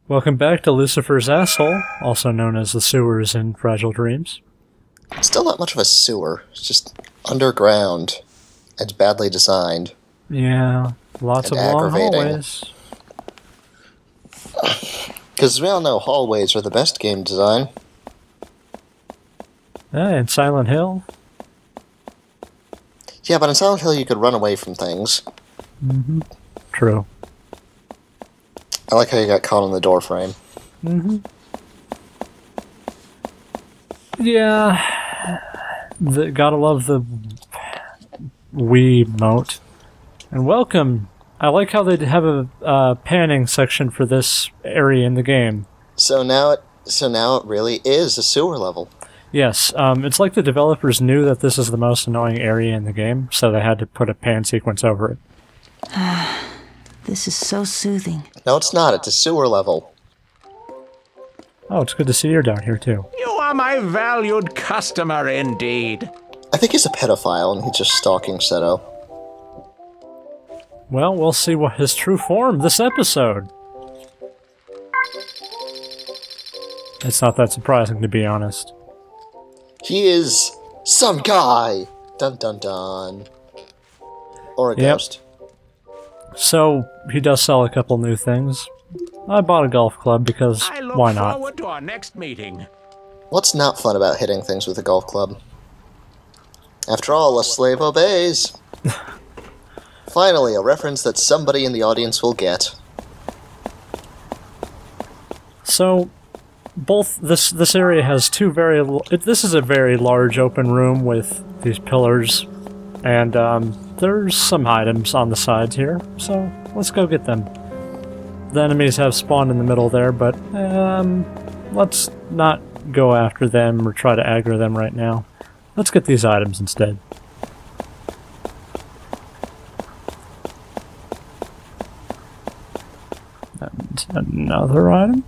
Welcome back to Lucifer's Asshole, also known as the sewers in Fragile Dreams. It's still not much of a sewer. It's just underground and badly designed. Yeah, lots of long hallways. Because we all know hallways are the best game design. Yeah, in Silent Hill. Yeah, but in Silent Hill you could run away from things. Mm-hmm. True. I like how you got caught on the door frame. Mm-hmm. Yeah. Gotta love the Wii mote. And welcome. I like how they have a panning section for this area in the game. So now it really is a sewer level. Yes, it's like the developers knew that this is the most annoying area in the game, so they had to put a pan sequence over it. This is so soothing. No, it's not. It's a sewer level. Oh, it's good to see you're down here, too. You are my valued customer indeed. I think he's a pedophile and he's just stalking Seto. Well, we'll see what his true form this episode. It's not that surprising, to be honest. He is some guy! Dun dun dun. Or a ghost. So, he does sell a couple new things. I bought a golf club because why not? I look forward to our next meeting. What's not fun about hitting things with a golf club? After all, a slave obeys. Finally, a reference that somebody in the audience will get. So, both this area has two this is a very large open room with these pillars, and there's some items on the sides here, so let's go get them. The enemies have spawned in the middle there, but let's not go after them or try to aggro them right now. Let's get these items instead. And another item?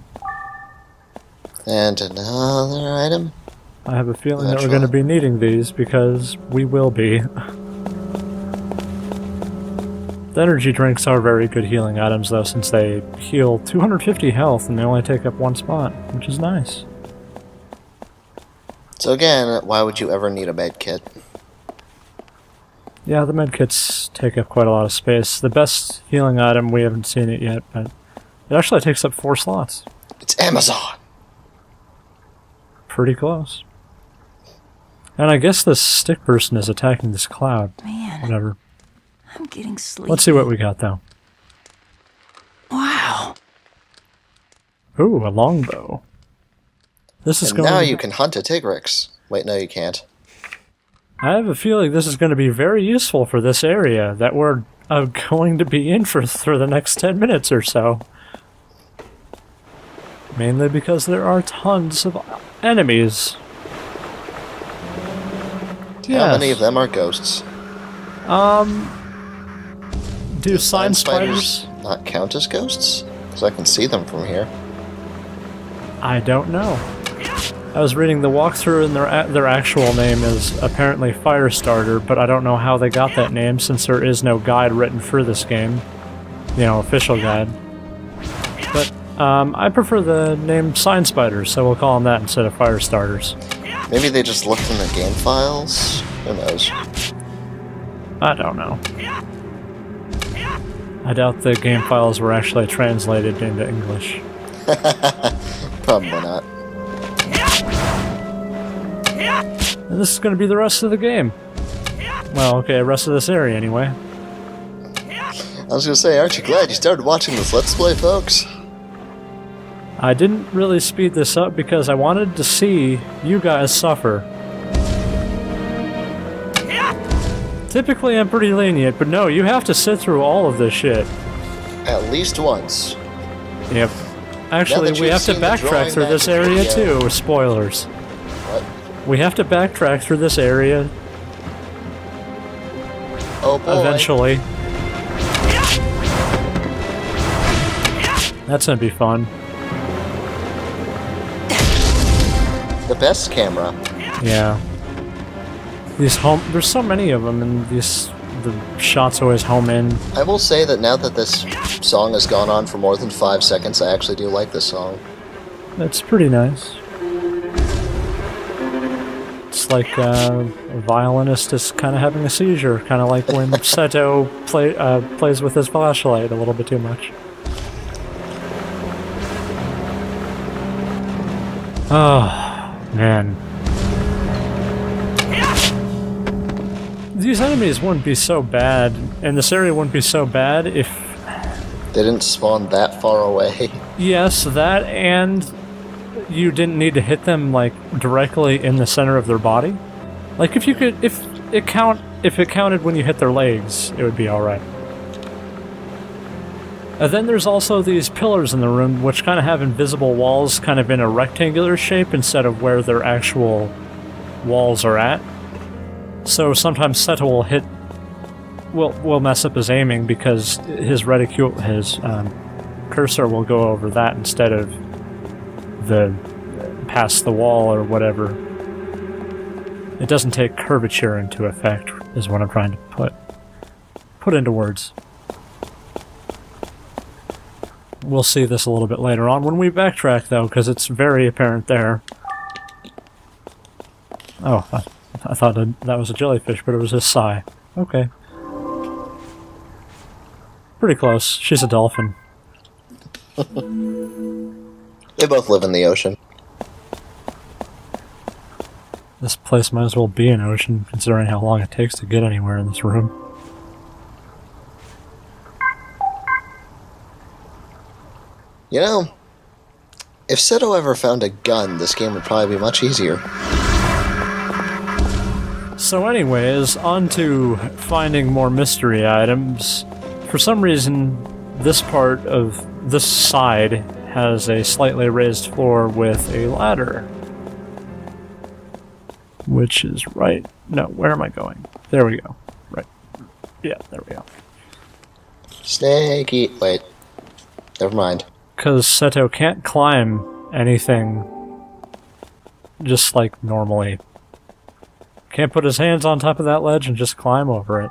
And another item? I have a feeling that we're going to be needing these, because we will be. The energy drinks are very good healing items, though, since they heal 250 health and they only take up one spot, which is nice. So again, why would you ever need a med kit? Yeah, the medkits take up quite a lot of space. The best healing item, we haven't seen it yet, but it actually takes up 4 slots. It's Amazon! Pretty close. And I guess this stick person is attacking this cloud. Man. Whatever. I'm getting sleepy. Let's see what we got, though. Wow. Ooh, a longbow. This is And going now to... you can hunt a Tigrex. Wait, no you can't. I have a feeling this is going to be very useful for this area that we're going to be in for the next 10 minutes or so. Mainly because there are tons of enemies. How many of them are ghosts? Do sign spiders not count as ghosts? Because I can see them from here. I don't know. I was reading the walkthrough, and their actual name is apparently Firestarter, but I don't know how they got that name since there is no guide written for this game. You know, official guide. But I prefer the name Sign Spiders, so we'll call them that instead of Firestarters. Maybe they just looked in the game files? Who knows? I don't know. I doubt the game files were actually translated into English. Probably not. And this is going to be the rest of the game. Well, okay, rest of this area anyway. I was gonna say, aren't you glad you started watching this Let's Play, folks? I didn't really speed this up because I wanted to see you guys suffer. Typically I'm pretty lenient, but no, you have to sit through all of this shit. At least once. Yep. Actually, we have to backtrack through this area too. Spoilers. What? We have to backtrack through this area. Oh boy. Eventually. That's gonna be fun. The best camera. Yeah. There's so many of them, and these the shots always home in. I will say that now that this song has gone on for more than 5 seconds, I actually do like this song. It's pretty nice. It's like a violinist is kind of having a seizure, kind of like when Seto plays with his flashlight a little bit too much. Oh, man. These enemies wouldn't be so bad, and this area wouldn't be so bad if... They didn't spawn that far away. Yes, that, and you didn't need to hit them, like, directly in the center of their body. Like, if you could... If it counted when you hit their legs, it would be alright. And then there's also these pillars in the room, which kind of have invisible walls kind of in a rectangular shape instead of where their actual walls are at. So sometimes Seto will hit... will mess up his aiming because his reticule... his cursor will go over that instead of the... past the wall or whatever. It doesn't take curvature into effect, is what I'm trying to put into words. We'll see this a little bit later on when we backtrack, though, because it's very apparent there. Oh, I thought that was a jellyfish, but it was his sigh. Okay. Pretty close. She's a dolphin. They both live in the ocean. This place might as well be an ocean, considering how long it takes to get anywhere in this room. You know, if Seto ever found a gun, this game would probably be much easier. So anyways, on to finding more mystery items. For some reason, this part of this side has a slightly raised floor with a ladder. Which is right... No, where am I going? There we go. Right. Yeah, there we go. Snake eat... Wait. Never mind. Because Seto can't climb anything just like normally. Can't put his hands on top of that ledge and just climb over it.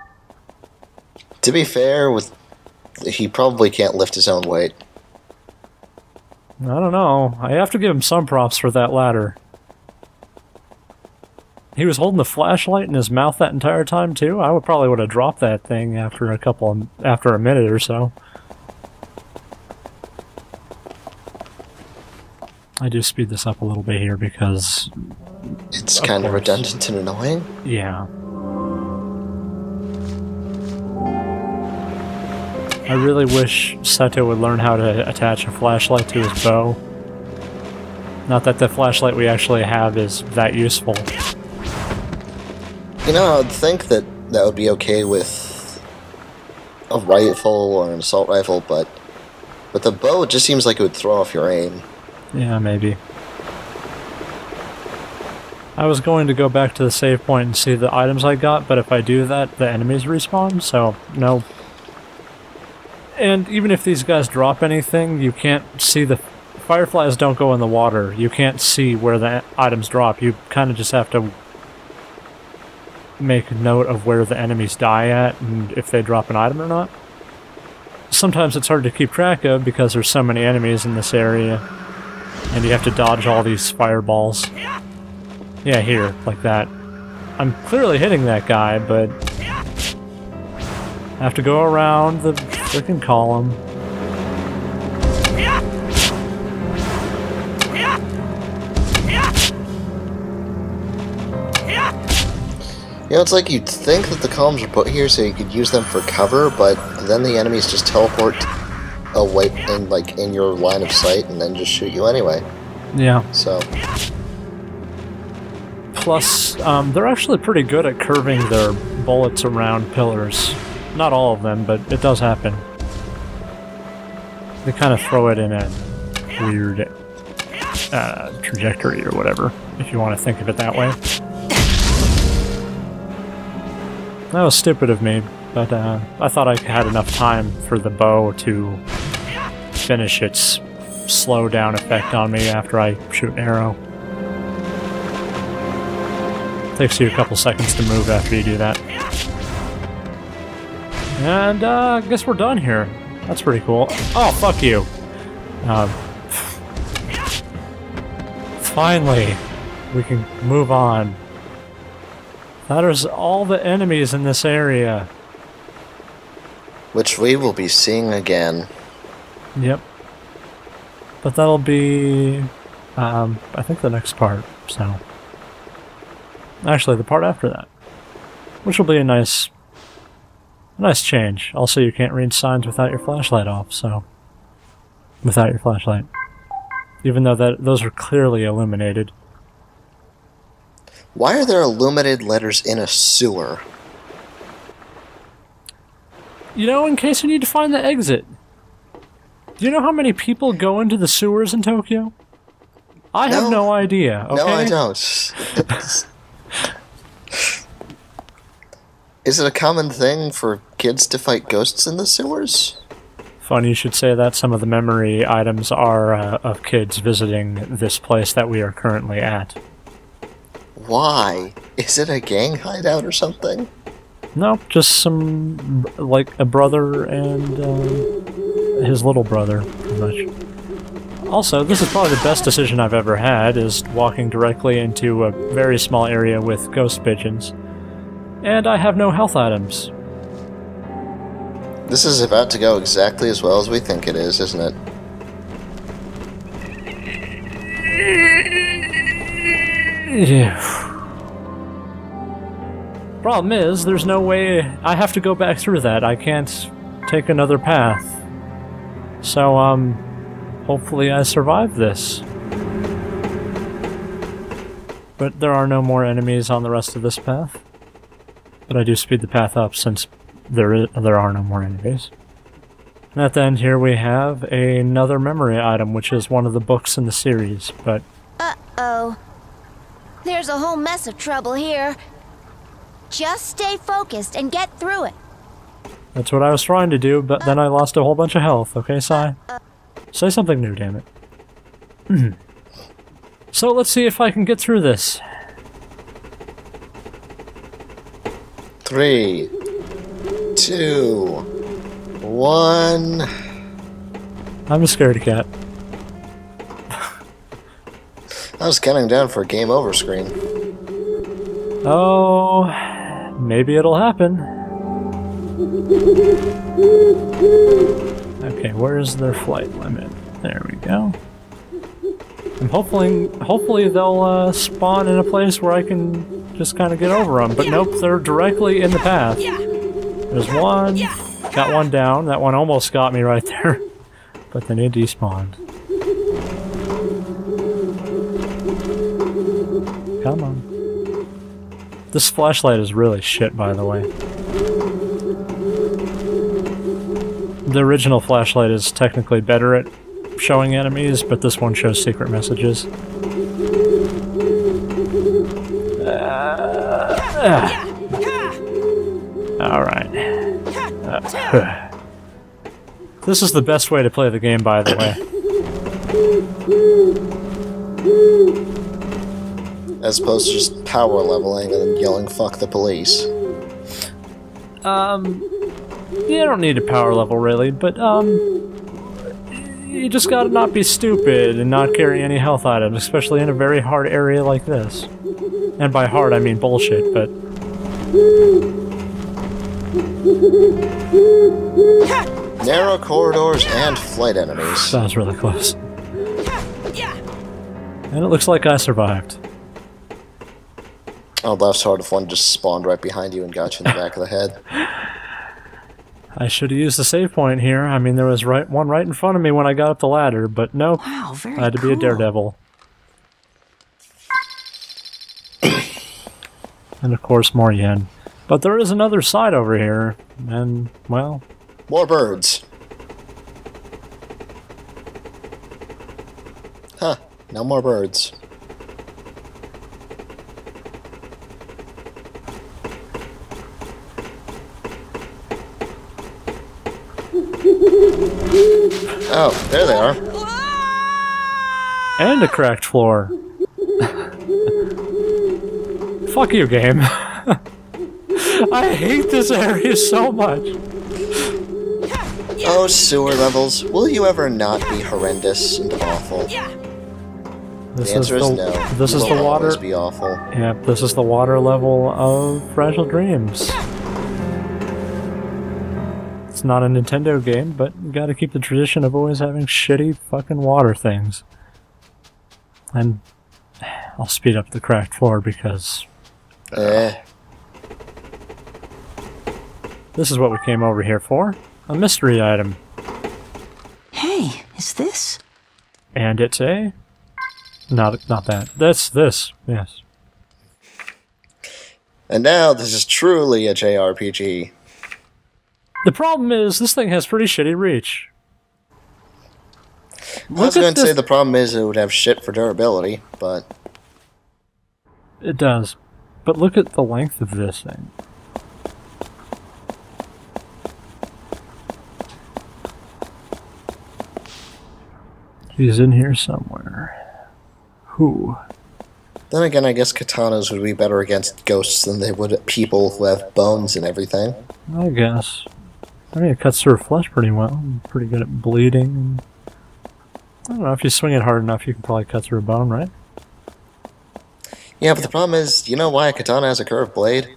To be fair, he probably can't lift his own weight. I don't know. I have to give him some props for that ladder. He was holding the flashlight in his mouth that entire time too. I probably would have dropped that thing after a minute or so. I do speed this up a little bit here because... It's kind of redundant and annoying. Yeah. I really wish Seto would learn how to attach a flashlight to his bow. Not that the flashlight we actually have is that useful. You know, I'd think that would be okay with a rifle or an assault rifle, but with the bow, it just seems like it would throw off your aim. Yeah, maybe. I was going to go back to the save point and see the items I got, but if I do that, the enemies respawn, so no. And even if these guys drop anything, you can't see the... Fireflies don't go in the water. You can't see where the items drop. You kind of just have to make a note of where the enemies die at and if they drop an item or not. Sometimes it's hard to keep track of because there's so many enemies in this area. And you have to dodge all these fireballs. Yeah, here, like that. I'm clearly hitting that guy, but... I have to go around the frickin' column. You know, it's like you'd think that the columns were put here so you could use them for cover, but then the enemies just teleport away in your line of sight and then just shoot you anyway. Yeah. So. Plus, they're actually pretty good at curving their bullets around pillars. Not all of them, but it does happen. They kind of throw it in a weird trajectory or whatever, if you want to think of it that way. That was stupid of me, but I thought I had enough time for the bow to finish its slow down effect on me after I shoot an arrow. Takes you a couple seconds to move after you do that. And I guess we're done here. That's pretty cool. Oh, fuck you. Finally, we can move on. That is all the enemies in this area. Which we will be seeing again. Yep. But that'll be, I think the next part, so. Actually, the part after that. Which will be a nice change. Also, you can't read signs without your flashlight off, so. Without your flashlight. Even though those are clearly illuminated. Why are there illuminated letters in a sewer? You know, in case you need to find the exit. Do you know how many people go into the sewers in Tokyo? I have no idea, okay? No, I don't. Is it a common thing for kids to fight ghosts in the sewers? Funny you should say that. Some of the memory items are of kids visiting this place that we are currently at. Why? Is it a gang hideout or something? No, just some, like, a brother and his little brother, pretty much. Also, this is probably the best decision I've ever had, is walking directly into a very small area with ghost pigeons. And I have no health items. This is about to go exactly as well as we think it is, isn't it? Yeah. Problem is, there's no way I have to go back through that. I can't take another path. So, hopefully I survive this. But there are no more enemies on the rest of this path. But I do speed the path up since there are no more enemies. And at the end here we have another memory item, which is one of the books in the series, but... Uh-oh. There's a whole mess of trouble here. Just stay focused and get through it. That's what I was trying to do, but then I lost a whole bunch of health, okay, Sai? Say something new, damn it. So let's see if I can get through this. 3, 2, 1. I'm a scaredy cat. I was counting down for a game over screen. Oh, maybe it'll happen. Okay, where is their flight limit? There we go. I'm hopefully they'll spawn in a place where I can just kind of get over them, but nope, they're directly in the path. There's one, got one down, that one almost got me right there, but then it despawned. Come on. This flashlight is really shit, by the way. The original flashlight is technically better at showing enemies, but this one shows secret messages. Alright. This is the best way to play the game, by the way. As opposed to just power leveling and then yelling "fuck the police." You don't need a power level, really, but, you just gotta not be stupid and not carry any health items, especially in a very hard area like this. And by hard, I mean bullshit, but... Narrow corridors and flight enemies. That was really close. And it looks like I survived. Oh, that's hard if one just spawned right behind you and got you in the back of the head. I should have used the save point here. I mean, there was one right in front of me when I got up the ladder, but nope. Wow, very I had to be a daredevil. And of course, more yen. But there is another side over here, and, well... More birds. Huh, no more birds. Oh, there they are. And a cracked floor. Fuck you, game. I hate this area so much. Oh, sewer levels, will you ever not be horrendous and awful? The answer is no. This is You the will water. always be awful. Yep, this is the water level of Fragile Dreams. It's not a Nintendo game, but you gotta keep the tradition of always having shitty fucking water things. And I'll speed up the cracked floor because this is what we came over here for. A mystery item. Hey, is this? And it's a... Not that. That's this, yes. And now this is truly a JRPG. The problem is, this thing has pretty shitty reach. I was going to say the problem is it would have shit for durability, but... It does. But look at the length of this thing. He's in here somewhere. Who? Then again, I guess katanas would be better against ghosts than they would people who have bones and everything. I guess. I mean, it cuts through flesh pretty well. I'm pretty good at bleeding. I don't know, if you swing it hard enough, you can probably cut through a bone, right? Yeah, but the problem is, you know why a katana has a curved blade?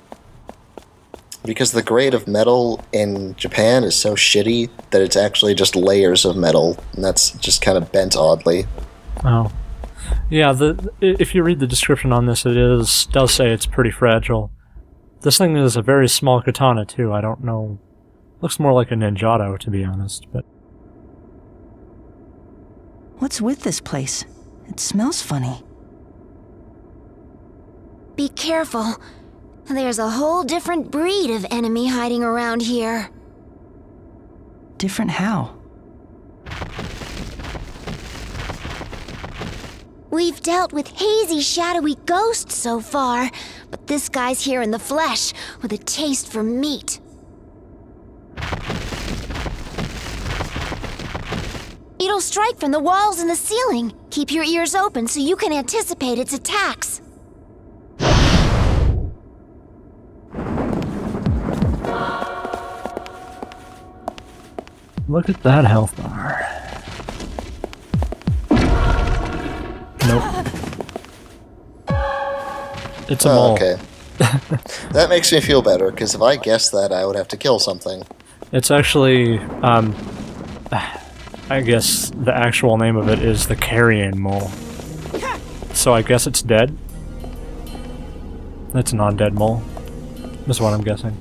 Because the grade of metal in Japan is so shitty that it's actually just layers of metal, and that's just kind of bent oddly. Oh. Yeah, if you read the description on this, does say it's pretty fragile. This thing is a very small katana, too. I don't know. Looks more like a ninjato, to be honest, but... What's with this place? It smells funny. Be careful. There's a whole different breed of enemy hiding around here. Different how? We've dealt with hazy, shadowy ghosts so far, but this guy's here in the flesh, with a taste for meat. It'll strike from the walls and the ceiling. Keep your ears open so you can anticipate its attacks. Look at that health bar. Nope. It's a mole. Okay. That makes me feel better, because if I guessed that, I would have to kill something. It's actually, I guess the actual name of it is the carrion mole. So I guess it's dead? It's a non-dead mole. That's what I'm guessing.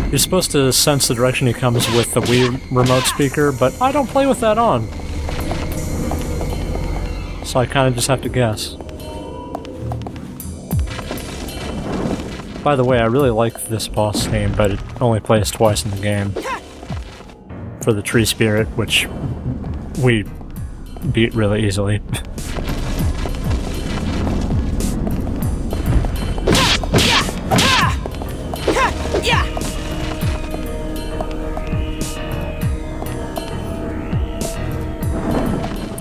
You're supposed to sense the direction he comes with the Wii remote speaker, but I don't play with that on. So I kind of just have to guess. By the way, I really like this boss name, but it only plays twice in the game. For the tree spirit, which we beat really easily.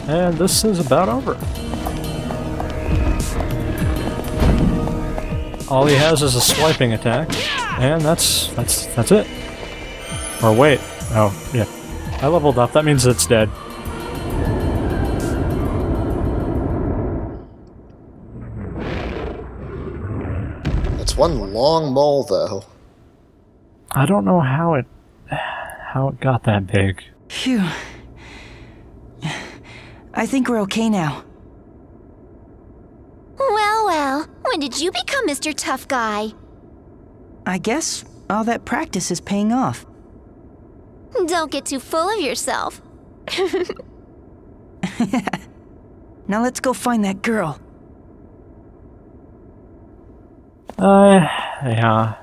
And this is about over. All he has is a swiping attack, and that's it. Or wait, oh yeah, I leveled up. That means it's dead. It's one long mole, though. I don't know how it got that big. Phew. I think we're okay now. Well, well, when did you become Mr. Tough Guy? I guess all that practice is paying off. Don't get too full of yourself. Now let's go find that girl. Yeah.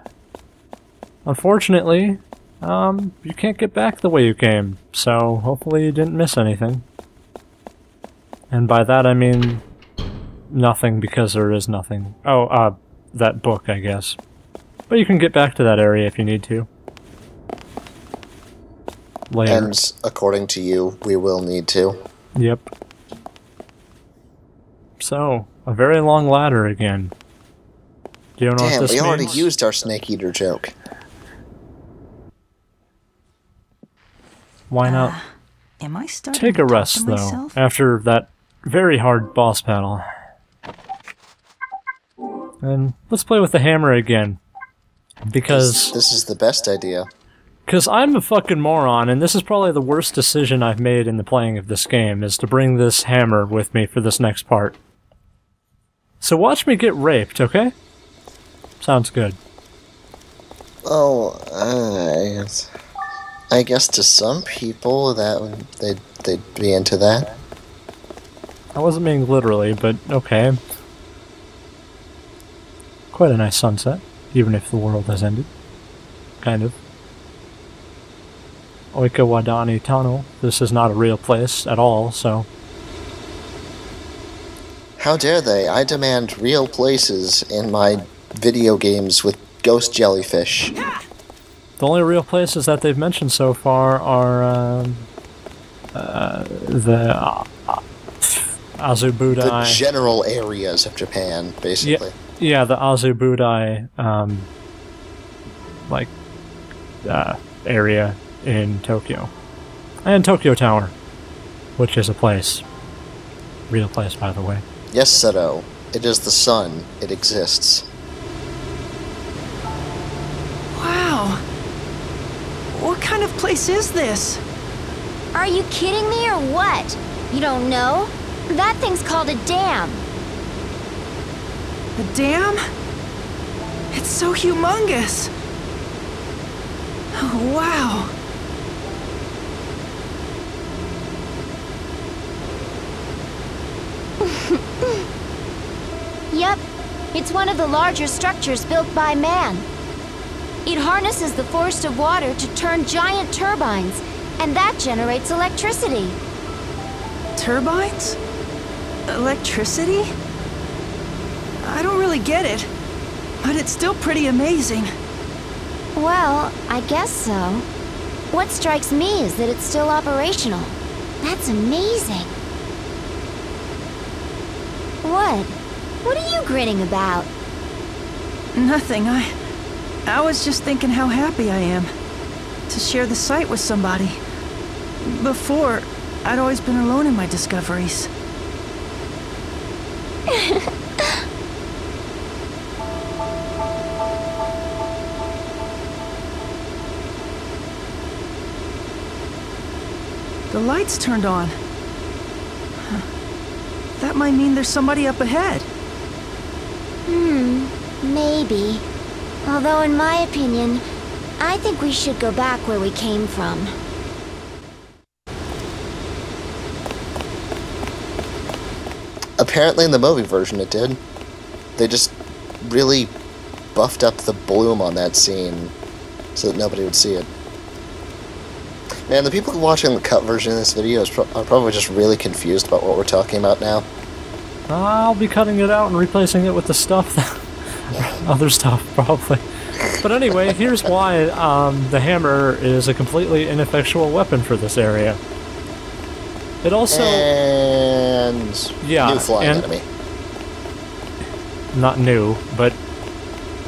Unfortunately, you can't get back the way you came, so hopefully you didn't miss anything. And by that I mean nothing, because there is nothing. Oh, that book, I guess. But you can get back to that area if you need to. Later. And according to you, we will need to. Yep. So, a very long ladder again. Do you know what Damn, this we means? already used our snake eater joke. Why not Am I starting take to a talk to rest, though, myself? after that very hard boss battle? And let's play with the hammer again. Because This is the best idea. I'm a fucking moron, and this is probably the worst decision I've made in the playing of this game, is to bring this hammer with me for this next part. So watch me get raped, okay? Sounds good. Oh, I guess to some people they'd be into that. I wasn't being literally, but okay. Quite a nice sunset, even if the world has ended. Kind of. Oika Wadani Tano. This is not a real place at all, so... How dare they? I demand real places in my video games with ghost jellyfish. The only real places that they've mentioned so far are, the Azubudai... The general areas of Japan, basically. Yeah, the Azubudai, area in Tokyo. And Tokyo Tower, which is a place. Real place, by the way. Yes, Seto. It is the sun. It exists. Wow. What kind of place is this? Are you kidding me or what? You don't know? That thing's called a dam. A dam? It's so humongous. Oh, wow. Yep, it's one of the larger structures built by man. It harnesses the force of water to turn giant turbines, and that generates electricity. Turbines? Electricity? I don't really get it, but it's still pretty amazing. Well, I guess so. What strikes me is that it's still operational. That's amazing. What are you grinning about? Nothing. I was just thinking how happy I am to share the site with somebody. Before, I'd always been alone in my discoveries. The lights turned on. Huh. That might mean there's somebody up ahead. Maybe. Although in my opinion, I think we should go back where we came from. Apparently in the movie version it did. They just really buffed up the bloom on that scene so that nobody would see it. Man, the people watching the cut version of this video are probably just really confused about what we're talking about now. I'll be cutting it out and replacing it with the stuff that... other stuff, probably. But anyway, here's why the hammer is a completely ineffectual weapon for this area. It also... And... Yeah, new flying and- enemy. Not new, but...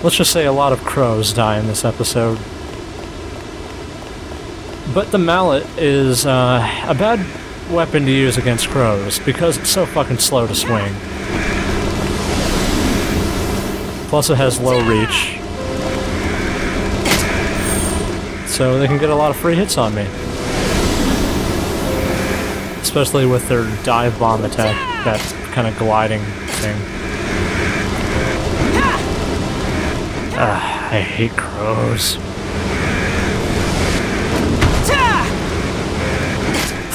Let's just say a lot of crows die in this episode. But the mallet is a bad weapon to use against crows, because it's so fucking slow to swing. Plus it has low reach. So they can get a lot of free hits on me. Especially with their dive bomb attack, that kind of gliding thing. I hate crows.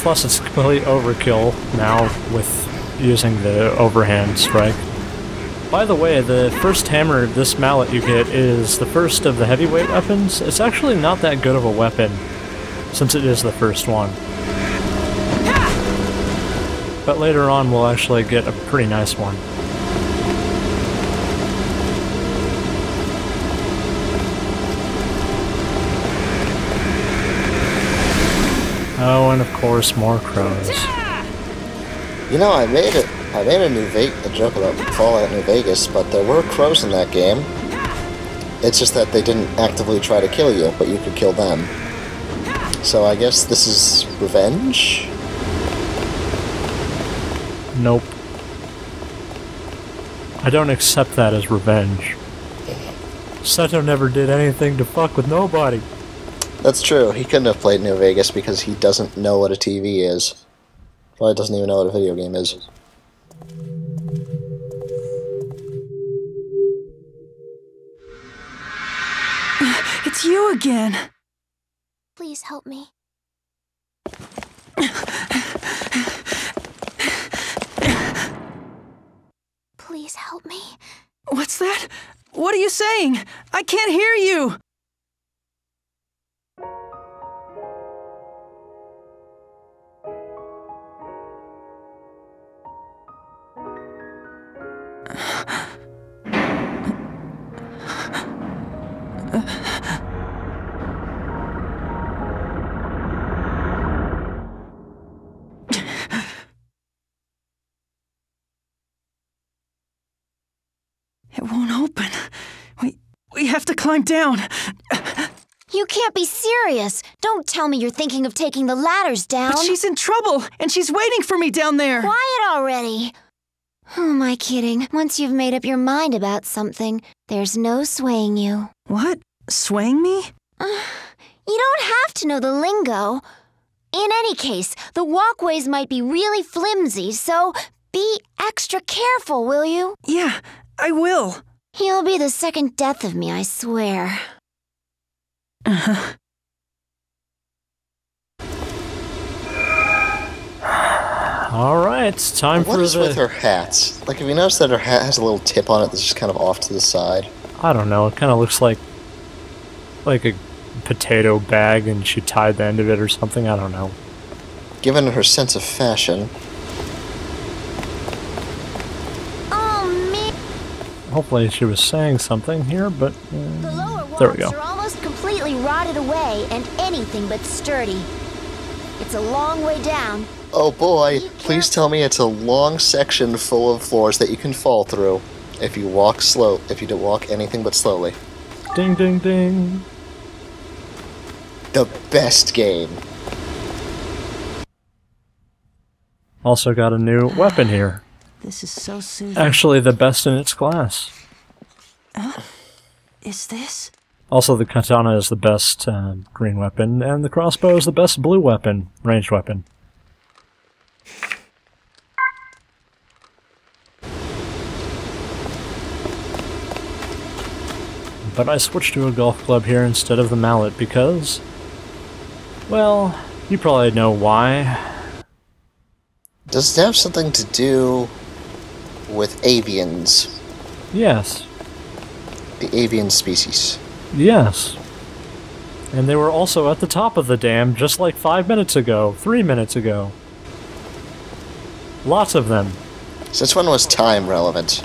Plus it's complete overkill now with using the overhand strike. By the way, the first hammer, this mallet you get, is the first of the heavyweight weapons. It's actually not that good of a weapon, since it is the first one. But later on we'll actually get a pretty nice one. Oh, and of course, more crows. You know, I made a joke about Fallout New Vegas, but there were crows in that game. It's just that they didn't actively try to kill you, but you could kill them. So I guess this is revenge? Nope. I don't accept that as revenge. Seto never did anything to fuck with nobody. That's true. He couldn't have played New Vegas because he doesn't know what a TV is. Probably doesn't even know what a video game is. It's you again. Please help me. Please help me. What's that? What are you saying? I can't hear you. It won't open. We have to climb down. You can't be serious. Don't tell me you're thinking of taking the ladders down. But she's in trouble, and she's waiting for me down there. Quiet already. Who am I kidding? Once you've made up your mind about something, there's no swaying you. What? Swaying me? You don't have to know the lingo. In any case, the walkways might be really flimsy, so be extra careful, will you? Yeah, I will. You'll be the second death of me, I swear. Alright, it's time for What is the... with her hats? Like, have you noticed that her hat has a little tip on it that's just kind of off to the side? I don't know, it kind of looks like a potato bag and she tied the end of it or something, I don't know. Given her sense of fashion. Oh, man. Hopefully she was saying something here, but The lower there we walls go. are almost completely rotted away and anything but sturdy. It's a long way down. Oh boy, please tell me it's a long section full of floors that you can fall through if you walk slow, if you don't walk anything but slowly. Ding ding ding. The best game. Also got a new weapon here. This is so soothing. Actually the best in its class. Is this? Also the katana is the best green weapon, and the crossbow is the best blue weapon, ranged weapon. But I switched to a golf club here instead of the mallet because, well, you probably know why. Does it have something to do with avians? Yes. The avian species. Yes. And they were also at the top of the dam just like 5 minutes ago, 3 minutes ago. Lots of them. Since when was time relevant?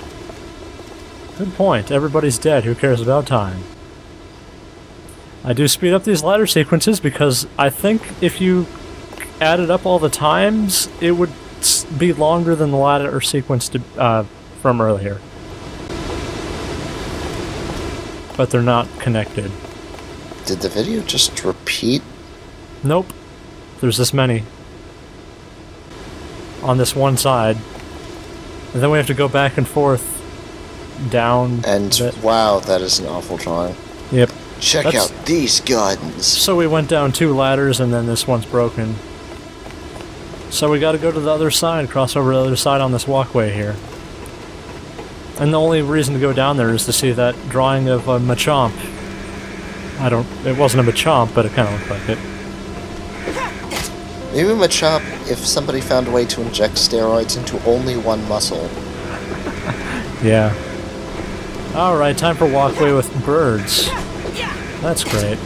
Good point. Everybody's dead. Who cares about time? I do speed up these ladder sequences because I think if you added up all the times, it would be longer than the ladder sequence from earlier. But they're not connected. Did the video just repeat? Nope. There's this many. On this one side. And then we have to go back and forth down. And wow, that is an awful drawing. Yep. Check out these guns. So we went down 2 ladders and then this one's broken. So we gotta go to the other side, cross over to the other side on this walkway here. And the only reason to go down there is to see that drawing of a Machamp. It wasn't a Machamp, but it kinda looked like it. Maybe Machamp if somebody found a way to inject steroids into only one muscle. Yeah. Alright, time for walkway with birds. That's great.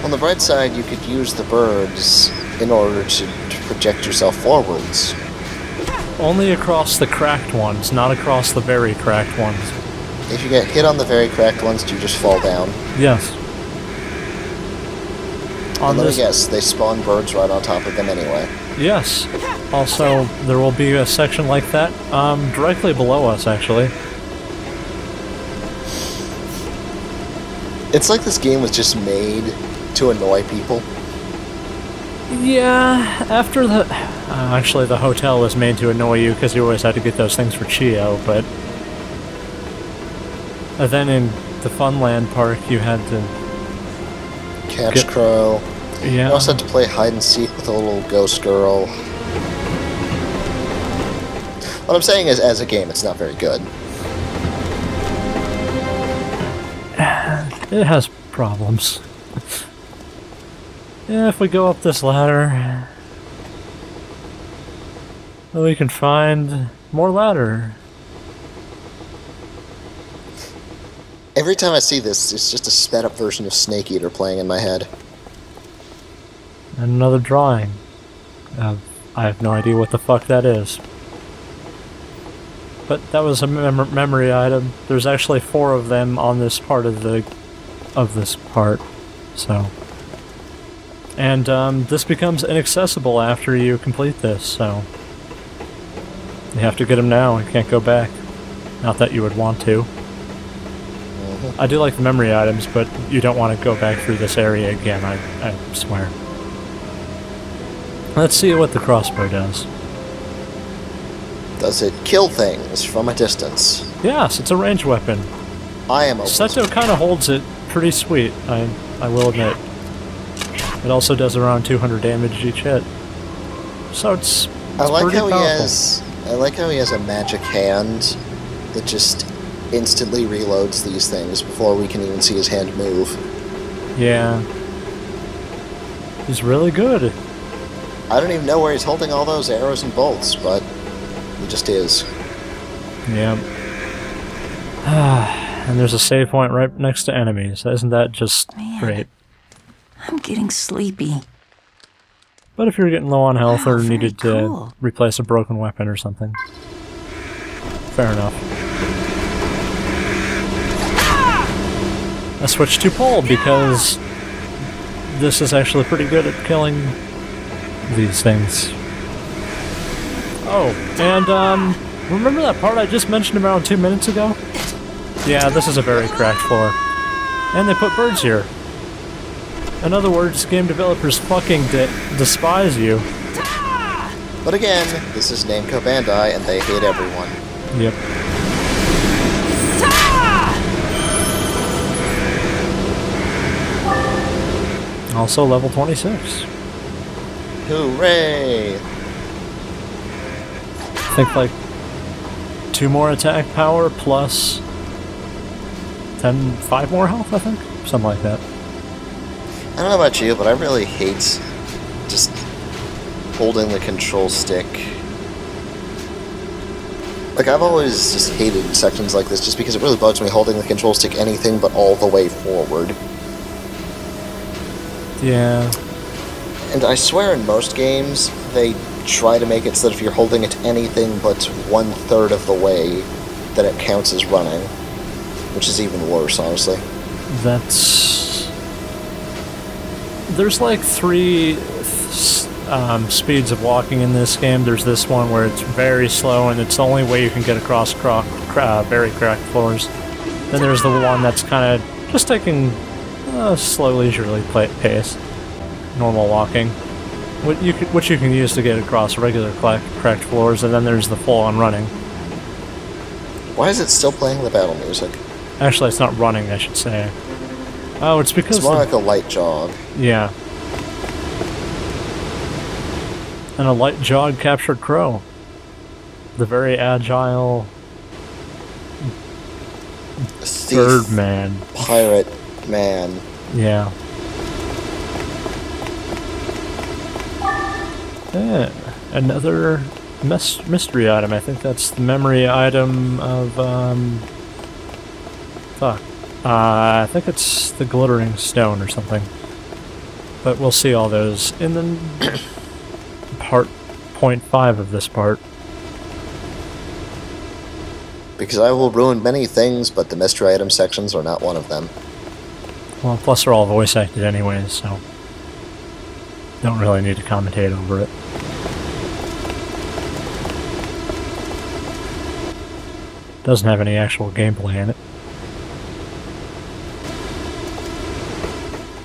On the bright side, you could use the birds in order to project yourself forwards. Only across the cracked ones, not across the very cracked ones. If you get hit on the very cracked ones, do you just fall down? Yes. On Let me this, guess, they spawn birds right on top of them anyway. yes. Also, there will be a section like that directly below us, actually. It's like this game was just made to annoy people. Yeah, after the... actually, the hotel was made to annoy you because you always had to get those things for Chio, but... And then in the Funland Park, you had to... Catch Crow. Yeah. You also had to play hide and seek with a little ghost girl. What I'm saying is, as a game, it's not very good. It has problems. Yeah, if we go up this ladder, then we can find more ladder. Every time I see this, it's just a sped up version of Snake Eater playing in my head. And another drawing. I have no idea what the fuck that is. But that was a memory item. There's actually 4 of them on this part of this part, so. And this becomes inaccessible after you complete this, so you have to get them now. You can't go back. Not that you would want to. I do like the memory items, but you don't want to go back through this area again, I swear. Let's see what the crossbow does. Does it kill things from a distance? Yes, it's a ranged weapon. I am a Seto kind of holds it pretty sweet, I will admit. It also does around 200 damage each hit. So it's I like pretty how powerful. I like how he has a magic hand that just instantly reloads these things before we can even see his hand move. Yeah. He's really good. I don't even know where he's holding all those arrows and bolts, but he just is. Yeah. And there's a save point right next to enemies. Isn't that just great? I'm getting sleepy. But if you're getting low on health Wow, or very needed to cool. replace a broken weapon or something. Fair enough. I switched to pole because this is actually pretty good at killing these things. Oh, and remember that part I just mentioned around 2 minutes ago? Yeah, this is a very cracked floor. And they put birds here. In other words, game developers fucking despise you. But again, this is Namco Bandai, and they hate everyone. Yep. Also level 26. Hooray! I think like 2 more attack power plus 5 more health, I think? Something like that. I don't know about you, but I really hate just holding the control stick. Like, I've always just hated sections like this just because it really bugs me holding the control stick anything but all the way forward. Yeah. And I swear in most games, they try to make it so that if you're holding it anything but 1/3 of the way, that it counts as running. Which is even worse, honestly. That's... There's like 3 speeds of walking in this game. There's this one where it's very slow and it's the only way you can get across very cracked floors. Then there's the one that's kind of just taking a slow, leisurely pace. Normal walking. Which you can use to get across regular cracked floors, and then there's the full-on running. Why is it still playing the battle music? Actually, it's not running, I should say. Oh, it's because... It's more like a light jog. Yeah. And a light jog captured Crow. The very agile... Thief, bird man. pirate man. Yeah. Yeah. Another mystery item. I think that's the memory item of, fuck. I think it's the glittering stone or something. But we'll see all those in the part 0.5 of this part. Because I will ruin many things, but the mystery item sections are not one of them. Well, plus they're all voice acted anyways, so don't really need to commentate over it. Doesn't have any actual gameplay in it.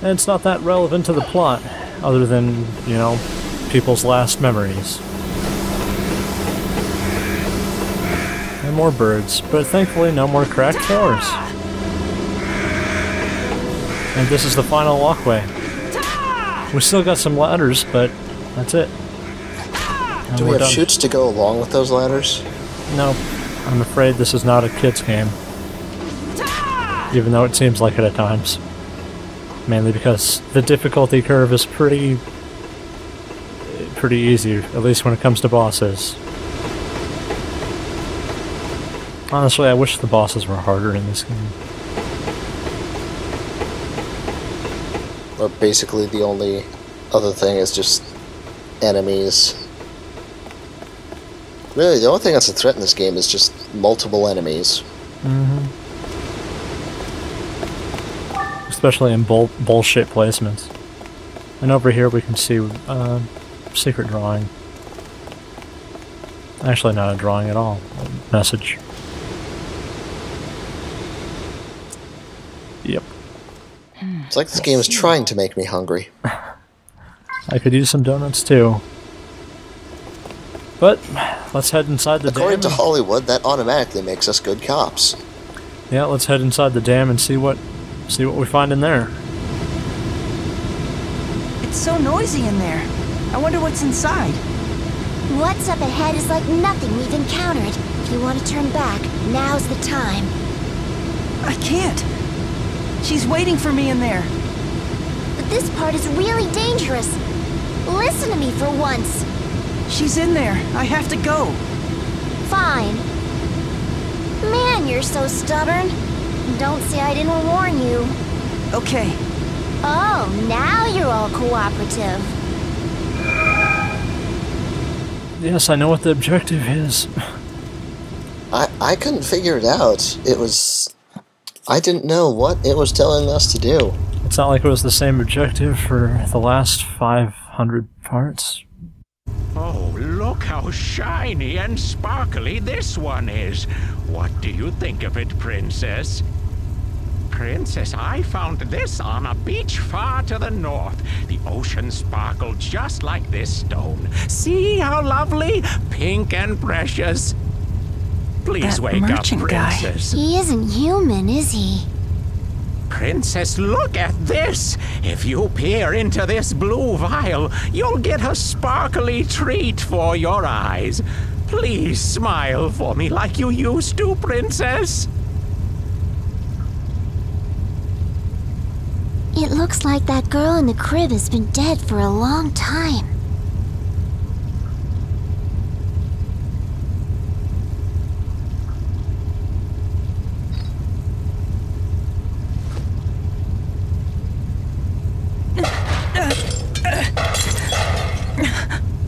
And it's not that relevant to the plot, other than, you know, people's last memories. And more birds, but thankfully no more cracked floors. And this is the final walkway. We still got some ladders, but that's it. And Do we we're have done. chutes to go along with those ladders? No, I'm afraid this is not a kid's game. Even though it seems like it at times. Mainly because the difficulty curve is pretty easy, at least when it comes to bosses. Honestly, I wish the bosses were harder in this game. Or basically the only other thing is just enemies. Really, the only thing that's a threat in this game is just multiple enemies. Especially in bullshit placements. And over here we can see secret drawing. Actually not a drawing at all. A message. Yep. It's like this game is trying to make me hungry. I could use some donuts too. But let's head inside the According to dam. Hollywood, that automatically makes us good cops. Yeah, let's head inside the dam and see what we find in there. It's so noisy in there. I wonder what's inside. What's up ahead is like nothing we've encountered. If you want to turn back, now's the time. I can't. She's waiting for me in there. But this part is really dangerous. Listen to me for once. She's in there. I have to go. Fine. Man, you're so stubborn. Don't say I didn't warn you. Okay. Oh, now you're all cooperative. Yes, I know what the objective is. I couldn't figure it out. It was... I didn't know what it was telling us to do. It's not like it was the same objective for the last 500 parts. Oh, look how shiny and sparkly this one is. What do you think of it, Princess? Princess, I found this on a beach far to the north. The ocean sparkled just like this stone. See how lovely? Pink and precious. Please That wake up, merchant guy. Princess. He isn't human, is he? Princess, look at this! If you peer into this blue vial, you'll get a sparkly treat for your eyes. Please smile for me like you used to, Princess. It looks like that girl in the crib has been dead for a long time.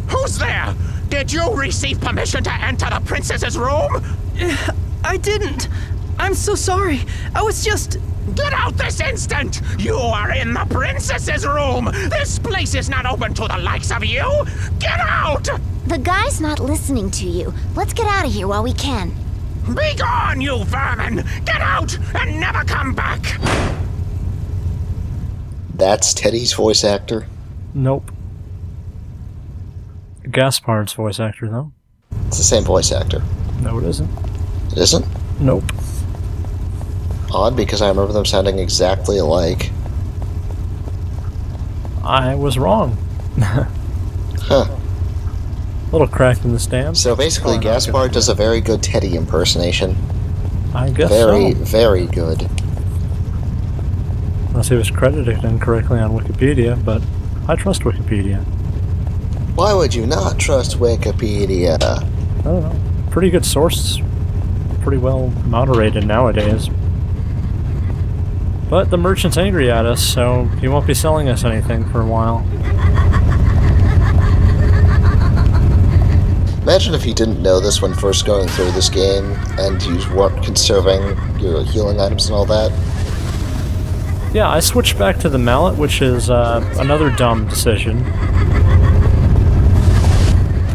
Who's there? Did you receive permission to enter the princess's room? I didn't. I'm so sorry. I was just... Get out this instant! You are in the princess's room! This place is not open to the likes of you! Get out! The guy's not listening to you. Let's get out of here while we can. Be gone, you vermin! Get out and never come back! That's Teddy's voice actor. Nope. Gaspar's voice actor, though. It's the same voice actor. No, it isn't. It isn't? Nope. Odd, because I remember them sounding exactly alike. I was wrong. Huh. A little cracked in the stamp. So basically, Oh, no, Gaspar does a very good Teddy impersonation. I guess Very, so. very good. Unless he was credited incorrectly on Wikipedia, but I trust Wikipedia. Why would you not trust Wikipedia? I don't know. Pretty good source. Pretty well moderated nowadays. But the merchant's angry at us, so he won't be selling us anything for a while. Imagine if you didn't know this when first going through this game, and you weren't conserving your healing items and all that. Yeah, I switched back to the mallet, which is another dumb decision.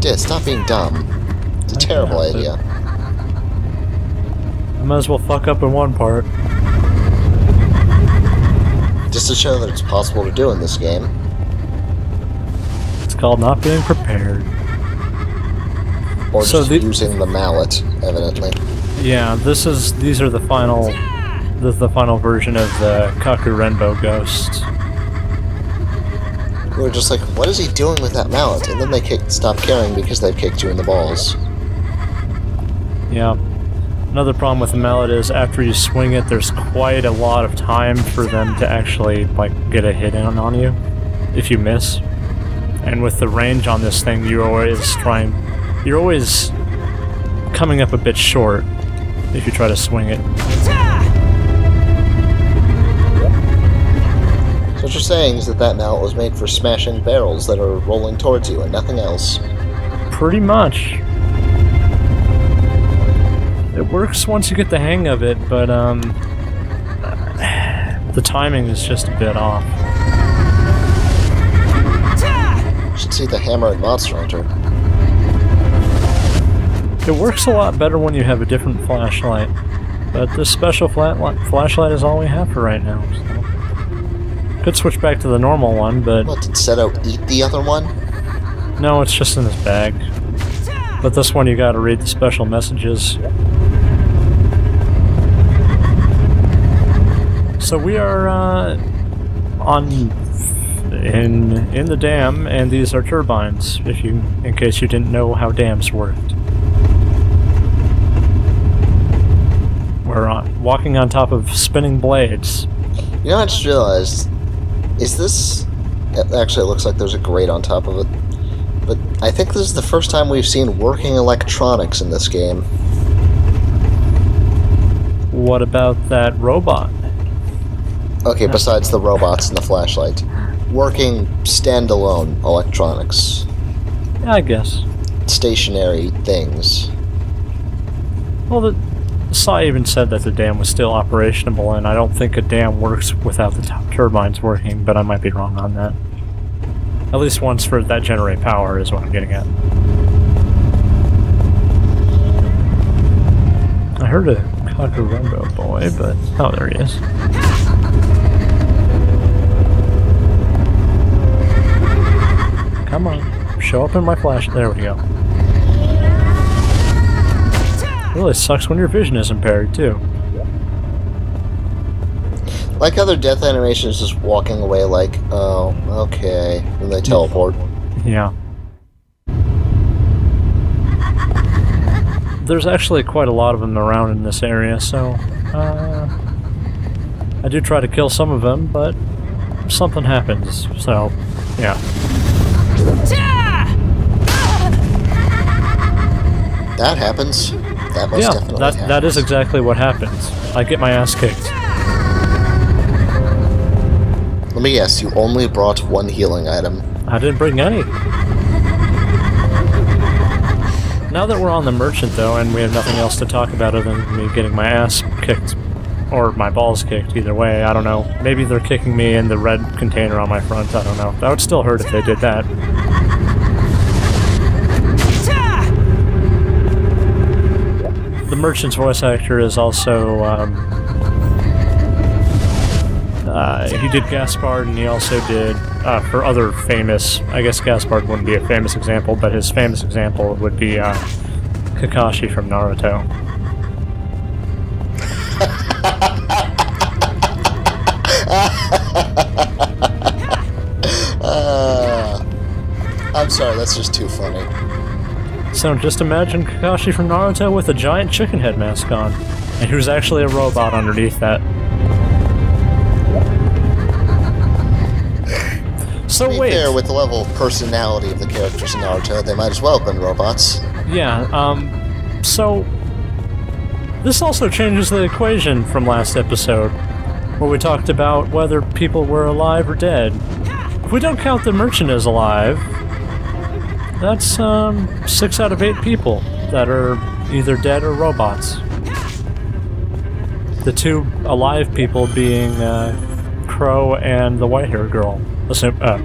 Dude, stop being dumb. It's a terrible but- idea. I might as well fuck up in one part. Just to show that it's possible to do in this game. It's called not being prepared. Or So just using the mallet, evidently. Yeah, these are the final version of the Kaku Renbo ghost. We were just like, what is he doing with that mallet? And then they stop caring because they've kicked you in the balls. Yeah. Another problem with the mallet is after you swing it, there's quite a lot of time for them to actually, like, get a hit in on you if you miss. And with the range on this thing, you're always coming up a bit short if you try to swing it. So what you're saying is that mallet was made for smashing barrels that are rolling towards you and nothing else. Pretty much. It works once you get the hang of it, but the timing is just a bit off. You should see the hammer in Monster Hunter. It works a lot better when you have a different flashlight, but this special flashlight is all we have for right now. So. Could switch back to the normal one, but... What, did Seto eat the other one? No, it's just in his bag. But this one you gotta read the special messages. So we are in the dam, and these are turbines. In case you didn't know how dams worked, we're walking on top of spinning blades. You know, I just realized, is this... Actually, it looks like there's a grate on top of it. But I think this is the first time we've seen working electronics in this game. What about that robot? Okay, besides the robots and the flashlight. Working standalone electronics. Yeah, I guess. Stationary things. Well, the Sai even said that the dam was still operational, and I don't think a dam works without the turbines working, but I might be wrong on that. At least once for that generate power is what I'm getting at. I heard a Kaku Renbo boy, but... Oh, there he is. Come on, show up in my flash. There we go. Really sucks when your vision is impaired, too. Like how their death animation is just walking away like, oh, okay, and they teleport. Yeah. There's actually quite a lot of them around in this area, so I do try to kill some of them, but something happens, so yeah. That happens. That most definitely happens. That is exactly what happens. I get my ass kicked. Let me guess, you only brought one healing item. I didn't bring any. Now that we're on the merchant, though, and we have nothing else to talk about other than me getting my ass kicked, or my balls kicked, either way, I don't know. Maybe they're kicking me in the red container on my front, I don't know. That would still hurt if they did that. The merchant's voice actor is also, he did Gaspard, and he also did, for other famous, I guess Gaspard wouldn't be a famous example, but his famous example would be Kakashi from Naruto. I'm sorry, that's just too funny. So just imagine Kakashi from Naruto with a giant chicken head mask on, and who's actually a robot underneath that. So to be wait. fair, with the level of personality of the characters in Naruto, they might as well have been robots. Yeah, so this also changes the equation from last episode, where we talked about whether people were alive or dead. If we don't count the merchant as alive, that's 6 out of 8 people that are either dead or robots. The 2 alive people being Crow and the white-haired girl,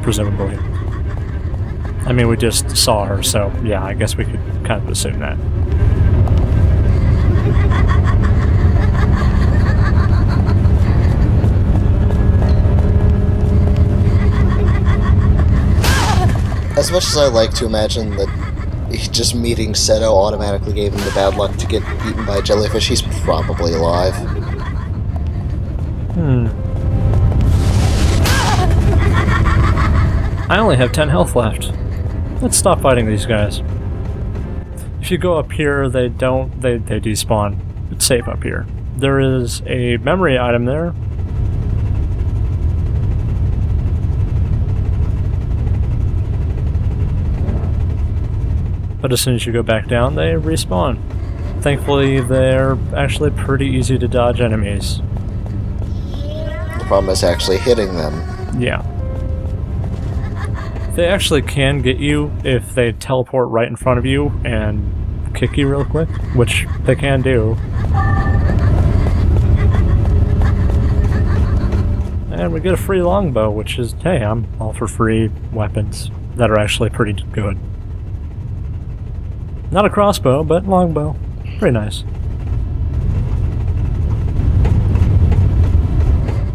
presumably. I mean, we just saw her, so yeah, I guess we could kind of assume that. As much as I like to imagine that just meeting Seto automatically gave him the bad luck to get eaten by a jellyfish, he's probably alive. I only have 10 health left. Let's stop fighting these guys. If you go up here, they despawn. It's safe up here. There is a memory item there. But as soon as you go back down, they respawn. Thankfully, they're actually pretty easy to dodge enemies. The problem is actually hitting them. Yeah. They actually can get you if they teleport right in front of you and kick you real quick, which they can do. And we get a free longbow, which is, hey, I'm all for free weapons that are actually pretty good. Not a crossbow, but longbow. Pretty nice.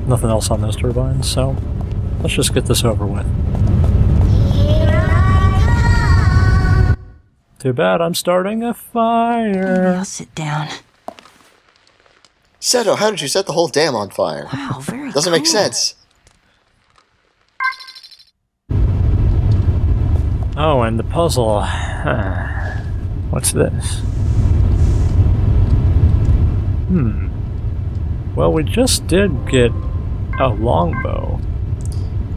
Nothing else on those turbines, so let's just get this over with. Too bad I'm starting a fire. I'll sit down. Seto, how did you set the whole dam on fire? Wow, very Doesn't make sense. Oh, and the puzzle. What's this? Well, we just did get a longbow.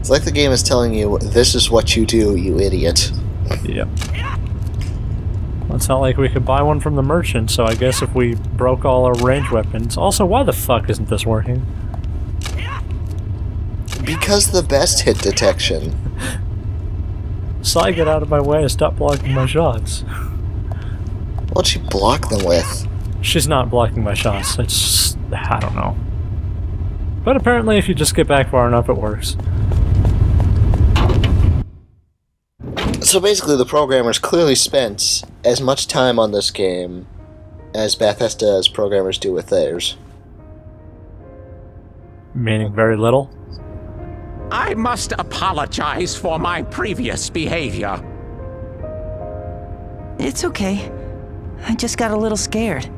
It's like the game is telling you, this is what you do, you idiot. Yep. Well, it's not like we could buy one from the merchant, so I guess if we broke all our range weapons... Also, why the fuck isn't this working? Because the best hit detection. Sai, get out of my way and stop blocking my shots. What'd she block them with? She's not blocking my shots, it's... I don't know. But apparently if you just get back far enough, it works. So basically the programmers clearly spent as much time on this game as Bethesda's programmers do with theirs. Meaning very little? I must apologize for my previous behavior. It's okay. I just got a little scared.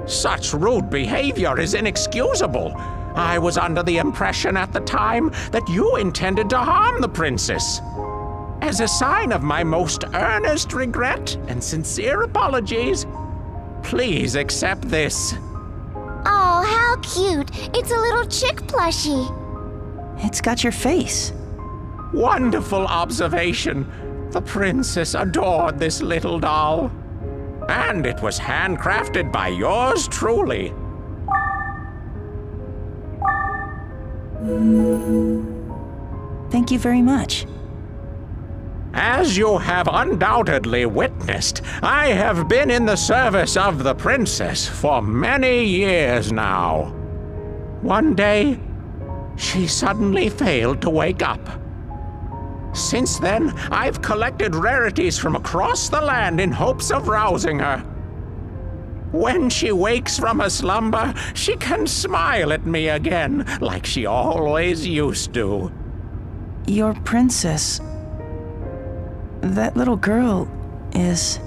Such rude behavior is inexcusable. I was under the impression at the time that you intended to harm the princess. As a sign of my most earnest regret and sincere apologies, please accept this. Oh, how cute. It's a little chick plushie. It's got your face. Wonderful observation. The princess adored this little doll. And it was handcrafted by yours truly. Thank you very much. As you have undoubtedly witnessed, I have been in the service of the princess for many years now. One day, she suddenly failed to wake up. Since then, I've collected rarities from across the land in hopes of rousing her. When she wakes from her slumber, she can smile at me again, like she always used to. Your princess... That little girl is...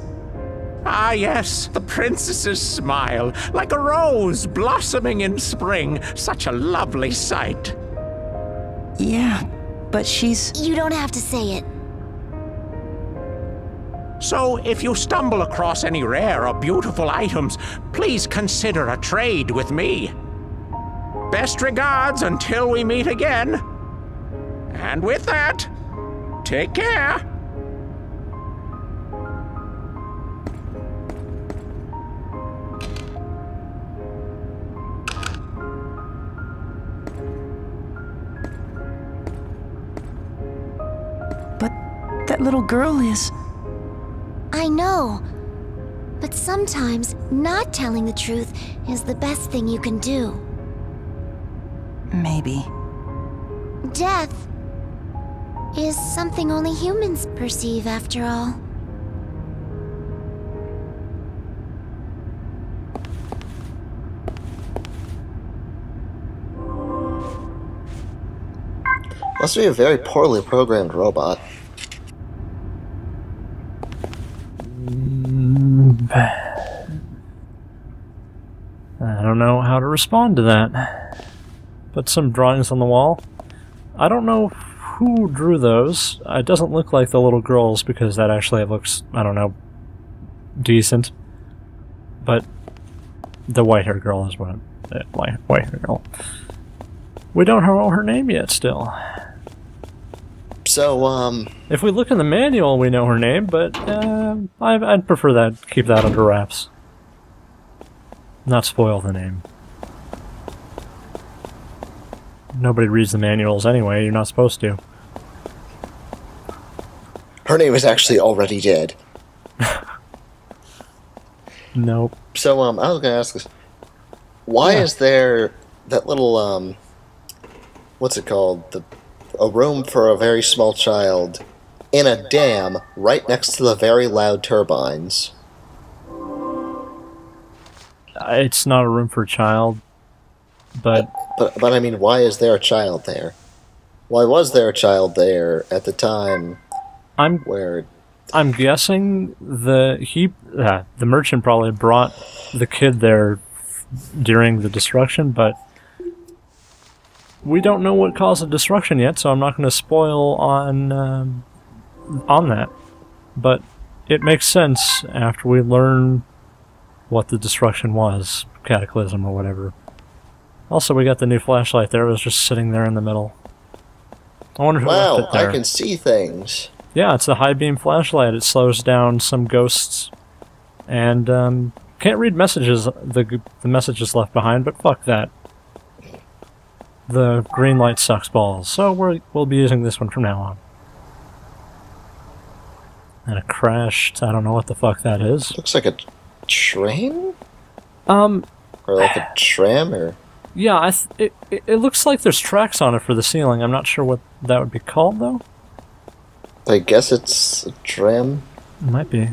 Ah, yes, the princess's smile, like a rose blossoming in spring. Such a lovely sight. Yeah, but she's... You don't have to say it. So, if you stumble across any rare or beautiful items, please consider a trade with me. Best regards until we meet again. And with that, take care. That little girl is... I know. But sometimes not telling the truth is the best thing you can do. Maybe. Death is something only humans perceive, after all. Must be a very poorly programmed robot. I don't know how to respond to that. But some drawings on the wall. I don't know who drew those. It doesn't look like the little girls because that actually looks, I don't know, decent. But the white-haired girl is what white-haired girl. We don't know her name yet still. So, If we look in the manual, we know her name, but I'd prefer that, keep that under wraps. Not spoil the name. Nobody reads the manuals anyway, you're not supposed to. her name is actually already dead. Nope. So, I was gonna ask this. Why is there that little, what's it called? A room for a very small child in a dam right next to the very loud turbines? It's not a room for a child, but But I mean, why is there a child there? Why was there a child there at the time where... I'm guessing the merchant probably brought the kid there during the destruction, but we don't know what caused the destruction yet, so I'm not going to spoil on that. But it makes sense after we learn what the destruction was, cataclysm or whatever. Also, we got the new flashlight there. It was just sitting there in the middle. I wonder who left it there. I can see things. Yeah, it's a high beam flashlight. It slows down some ghosts, and can't read messages. The messages left behind, but fuck that. The green light sucks balls, so we'll be using this one from now on. And it crashed. I don't know what the fuck that is. Looks like a train? Or like a tram, or... Yeah, it looks like there's tracks on it for the ceiling. I'm not sure what that would be called, though. I guess it's a tram? It might be.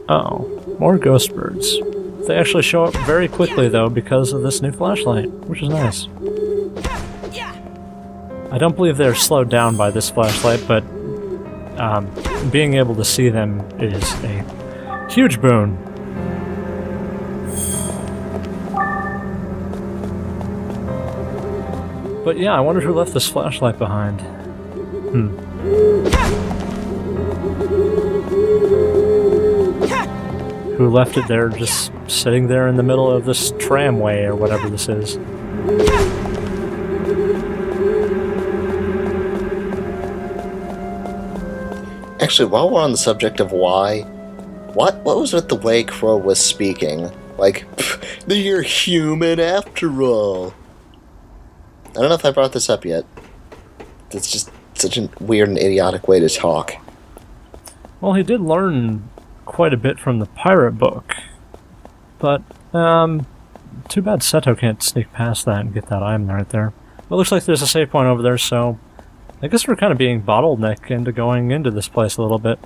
Oh, more ghost birds. They actually show up very quickly, though, because of this new flashlight, which is nice. I don't believe they're slowed down by this flashlight, but being able to see them is a huge boon. But yeah, I wonder who left this flashlight behind. Who left it there just sitting there in the middle of this tramway or whatever this is. Actually, while we're on the subject of why, what was with the way Crow was speaking? Like, you're human after all. I don't know if I brought this up yet. It's just such a weird and idiotic way to talk. Well, he did learn quite a bit from the pirate book. But, too bad Seto can't sneak past that and get that item right there. But it looks like there's a save point over there, so I guess we're kind of being bottlenecked into going into this place a little bit.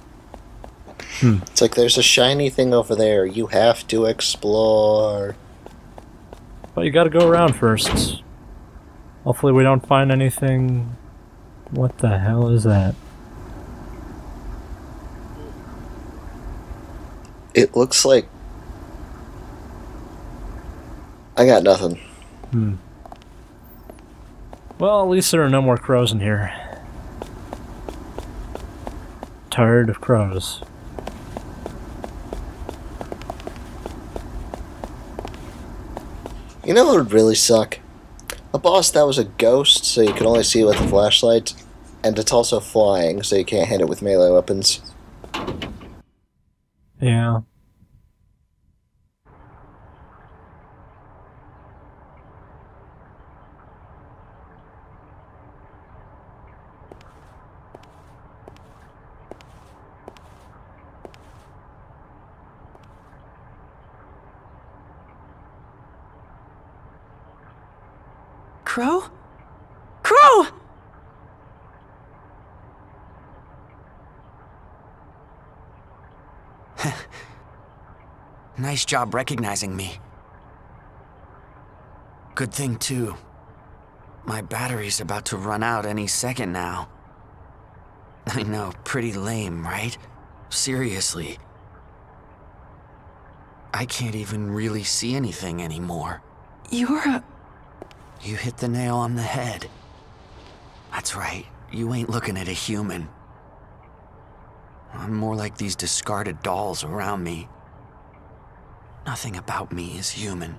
It's like there's a shiny thing over there. You have to explore. But you gotta go around first. Hopefully we don't find anything... What the hell is that? It looks like... I got nothing. Well, at least there are no more crows in here. Tired of crows. You know what would really suck? A boss that was a ghost, so you can only see it with a flashlight, and it's also flying, so you can't hit it with melee weapons. Yeah. Crow? Crow! Nice job recognizing me. Good thing, too. My battery's about to run out any second now. I know, pretty lame, right? Seriously. I can't even really see anything anymore. You're a... You hit the nail on the head. That's right, you ain't looking at a human. I'm more like these discarded dolls around me. Nothing about me is human.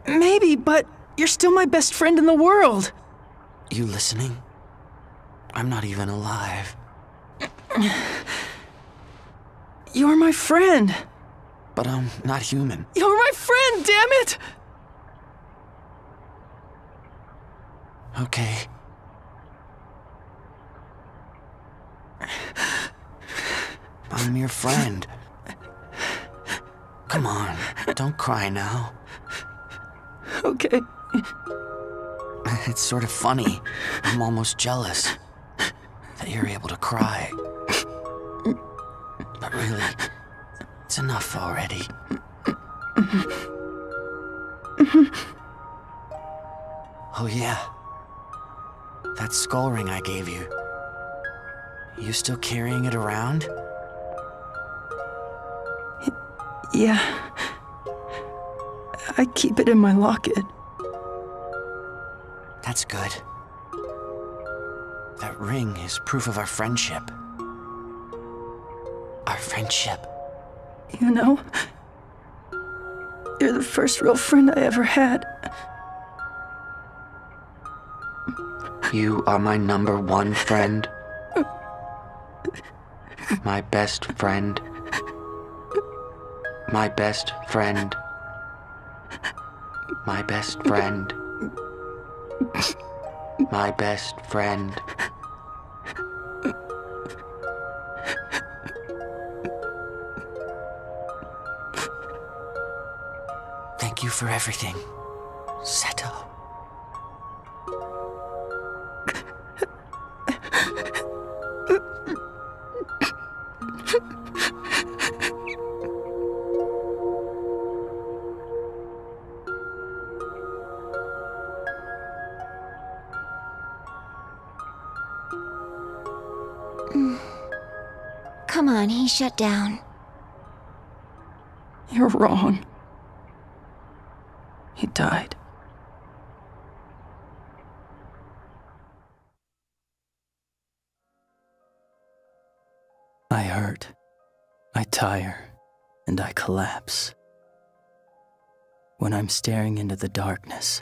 Maybe, but you're still my best friend in the world. You listening? I'm not even alive. You're my friend. But I'm not human. You're my friend, damn it! Okay. I'm your friend. Come on, don't cry now. Okay. It's sort of funny. I'm almost jealous that you're able to cry. But really, it's enough already. Oh yeah. That skull ring I gave you. You still carrying it around? Yeah. I keep it in my locket. That's good. That ring is proof of our friendship. Our friendship. You know, you're the first real friend I ever had. You are my #1 friend. My best friend. My best friend. My best friend. My best friend. Thank you for everything, Seto. Come on, he shut down. You're wrong. He died. I hurt, I tire, and I collapse. When I'm staring into the darkness,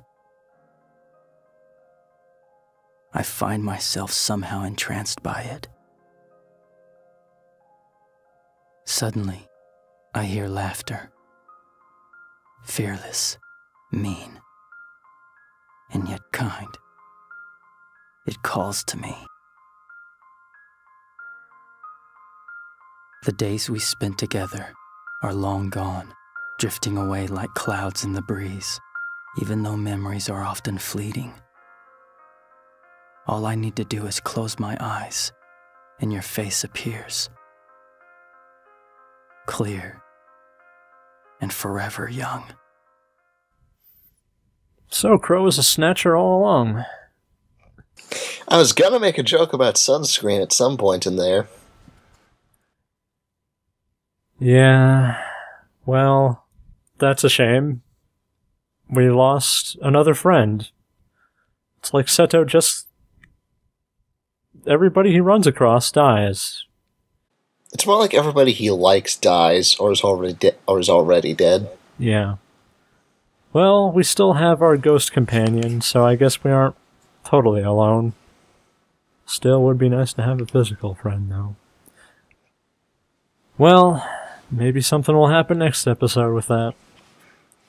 I find myself somehow entranced by it. Suddenly, I hear laughter. Fearless, mean, and yet kind. It calls to me. The days we spent together are long gone, drifting away like clouds in the breeze, even though memories are often fleeting. All I need to do is close my eyes, and your face appears. Clear and forever young. So Crow is a snatcher all along. I was gonna make a joke about sunscreen at some point in there. Yeah, well, that's a shame. We lost another friend. It's like Seto just... everybody he runs across dies. It's more like everybody he likes dies or is already dead. Yeah. Well, we still have our ghost companion, so I guess we aren't totally alone. Still would be nice to have a physical friend, though. Well, maybe something will happen next episode with that.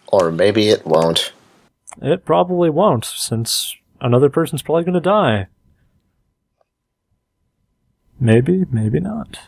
Or maybe it won't. It probably won't, since another person's probably gonna die. Maybe, maybe not.